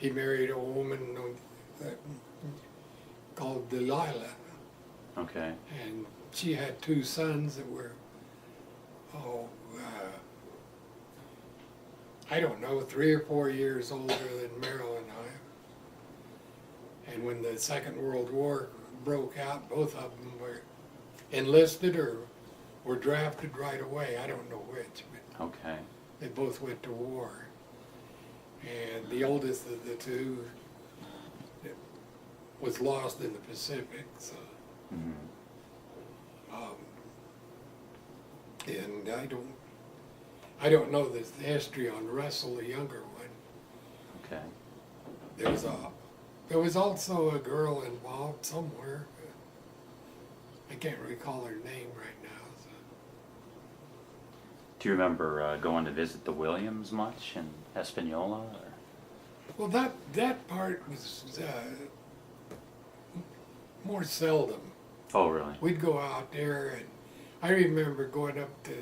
he married a woman called Delilah, Okay. and she had 2 sons that were, I don't know, 3 or 4 years older than Merrill and I. And when the Second World War broke out, both of them were enlisted or were drafted right away. I don't know which, but Okay. they both went to war. And the oldest of the 2 was lost in the Pacific. So, and I don't know the history on Russell, the younger one. Okay. There was also a girl involved somewhere. I can't recall her name right now. So. Do you remember going to visit the Williams much in Espanola? Or? Well, that part was more seldom. Oh, really? We'd go out there, and I remember going up to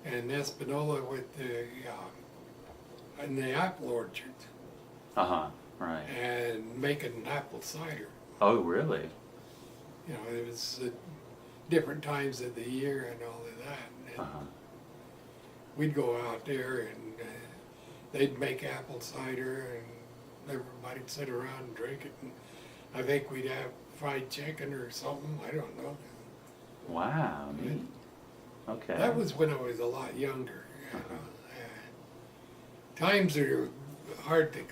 Espanola with in the apple orchards. Right. And making apple cider. Oh, really? You know, it was different times of the year and all of that. And we'd go out there, and they'd make apple cider, and everybody'd sit around and drink it. And I think we'd have fried chicken or something. I don't know. Wow. Neat. Okay. That was when I was a lot younger. You know. Times are hard to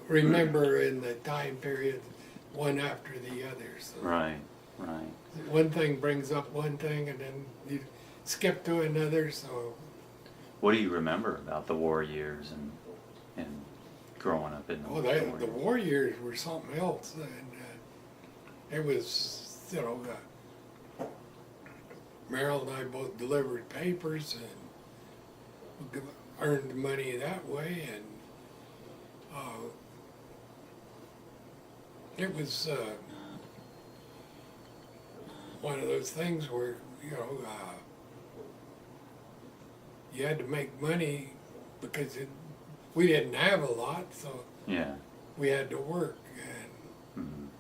remember in the time period, one after the other. So Right. one thing brings up one thing, and then you skip to another. So What do you remember about the war years and growing up in the war years were something else, and it was, you know, Merrill and I both delivered papers and earned money that way, and it was one of those things where, you know, you had to make money because we didn't have a lot, so Yeah. we had to work. And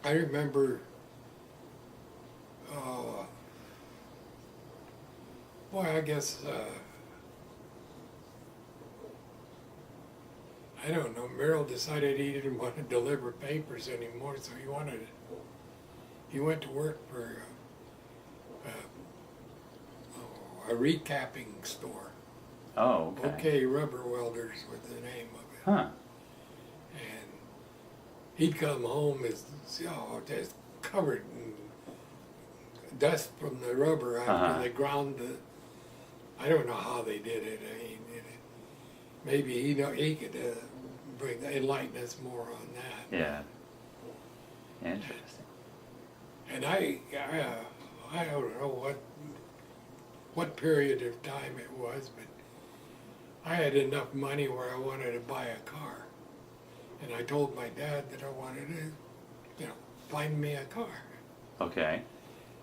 I remember, I guess, I don't know, Merrill decided he didn't want to deliver papers anymore, so he went to work for a recapping store. Oh, okay. Okay, Rubber Welders was the name of it. Huh. And he'd come home just covered in dust from the rubber after they ground the. I don't know how they did it. I mean, maybe he could enlighten us more on that. Yeah. Interesting. And I don't know what period of time it was, but I had enough money where I wanted to buy a car. And I told my dad that I wanted to, find me a car. Okay.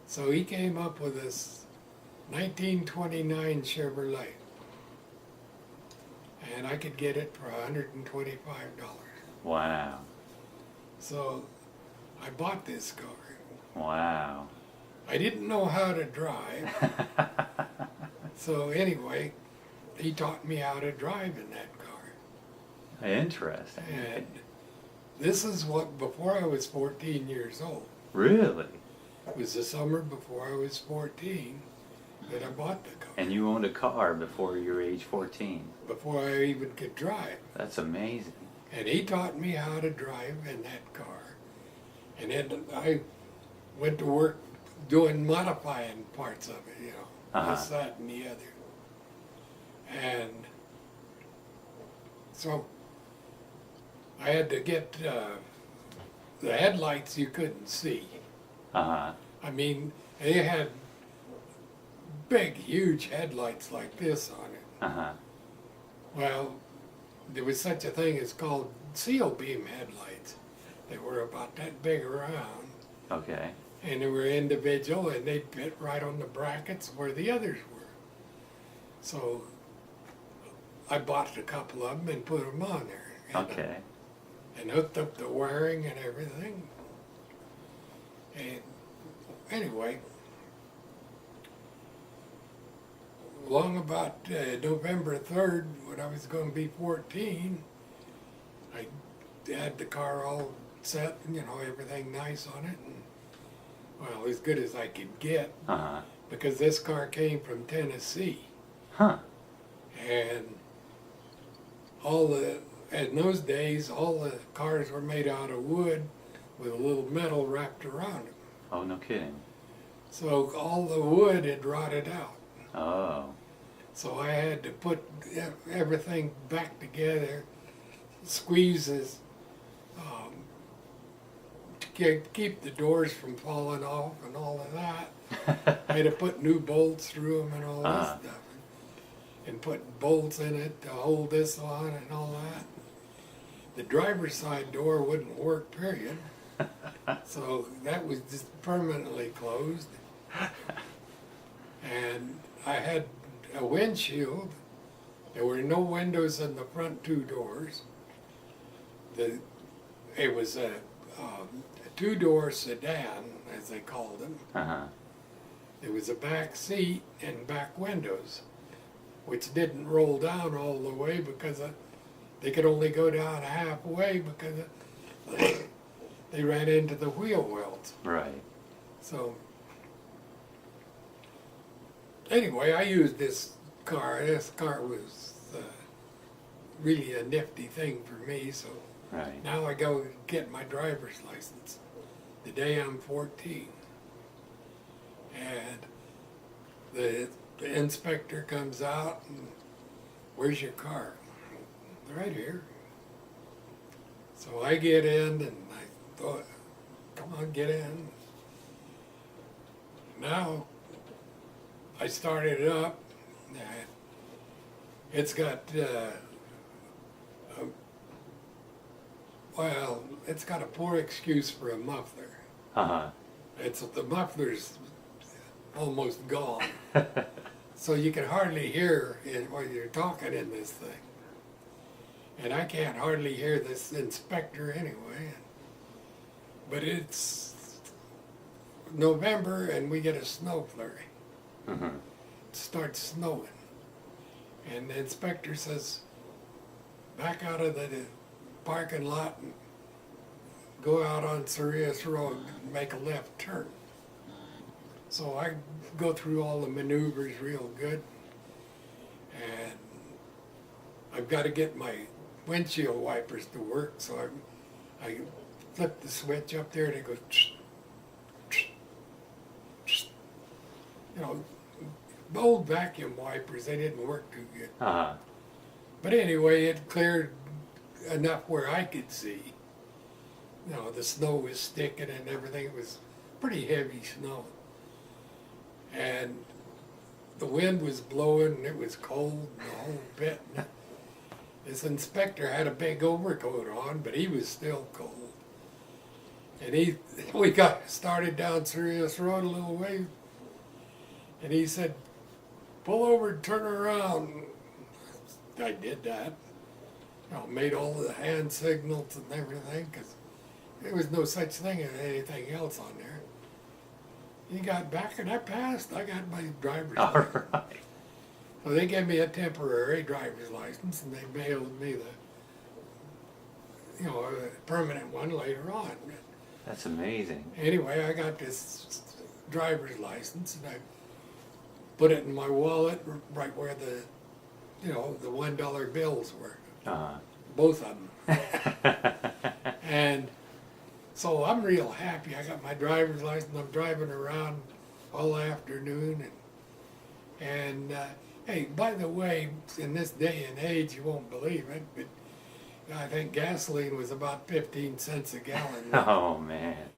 So he came up with this 1929 Chevrolet. And I could get it for $125. Wow. So I bought this car. Wow. I didn't know how to drive. So anyway, he taught me how to drive in that car. Interesting. And this is before I was 14 years old. Really? It was the summer before I was 14 that I bought the car. And you owned a car before you were age 14? Before I even could drive. That's amazing. And he taught me how to drive in that car. And then I went to work modifying parts of it, this, that, and the other. And so I had to get the headlights you couldn't see. I mean, they had big, huge headlights like this on it. Well, there was such a thing as called seal beam headlights. They were about that big around. Okay. And they were individual, and they'd fit right on the brackets where the others were. So I bought a couple of them and put them on there. Okay. And hooked up the wiring and everything. And anyway, along about November 3rd, when I was going to be 14, I had the car all set, you know, everything nice on it. And, well, as good as I could get, because this car came from Tennessee. Huh. And in those days, all the cars were made out of wood with a little metal wrapped around them. Oh, no kidding. So all the wood had rotted out. Oh. So I had to put everything back together, squeezes, to keep the doors from falling off and all of that. I had to put new bolts through them and all this stuff. And put bolts in it to hold this on and all that. The driver's side door wouldn't work, period. So that was just permanently closed. And I had a windshield. There were no windows in the front two doors. It was a two-door sedan, as they called them. There was a back seat and back windows, which didn't roll down all the way because they could only go down halfway because they ran into the wheel wells. Right. So anyway, I used this car. This car was really a nifty thing for me. So now I go get my driver's license the day I'm 14. And the inspector comes out and, where's your car? Right here. So I get in and I thought, come on, get in. Now I started it up. It's got, well, it's got a poor excuse for a muffler. The muffler's almost gone. So you can hardly hear what you're talking in this thing. And I can't hardly hear this inspector anyway. But it's November and we get a snow flurry. It starts snowing. And the inspector says, back out of the parking lot and go out on Sirius Road and make a left turn. So I go through all the maneuvers real good, and I've got to get my windshield wipers to work, so I flip the switch up there and it goes, you know, the old vacuum wipers, they didn't work too good. But anyway, it cleared enough where I could see. You know, the snow was sticking and everything. It was pretty heavy snow. And the wind was blowing and it was cold and the whole bit. This inspector had a big overcoat on, but he was still cold. And we got started down Sirius Road a little way, and he said, pull over and turn around. I did that. You know, made all the hand signals and everything, because there was no such thing as anything else on there. He got back and I passed. I got my driver's license. Right. So they gave me a temporary driver's license and they mailed me a permanent one later on. That's amazing. Anyway, I got this driver's license and I put it in my wallet right where the $1 bills were. Both of them. And so I'm real happy. I got my driver's license. I'm driving around all afternoon. And hey, by the way, in this day and age, you won't believe it, but I think gasoline was about 15 cents a gallon. Oh, man.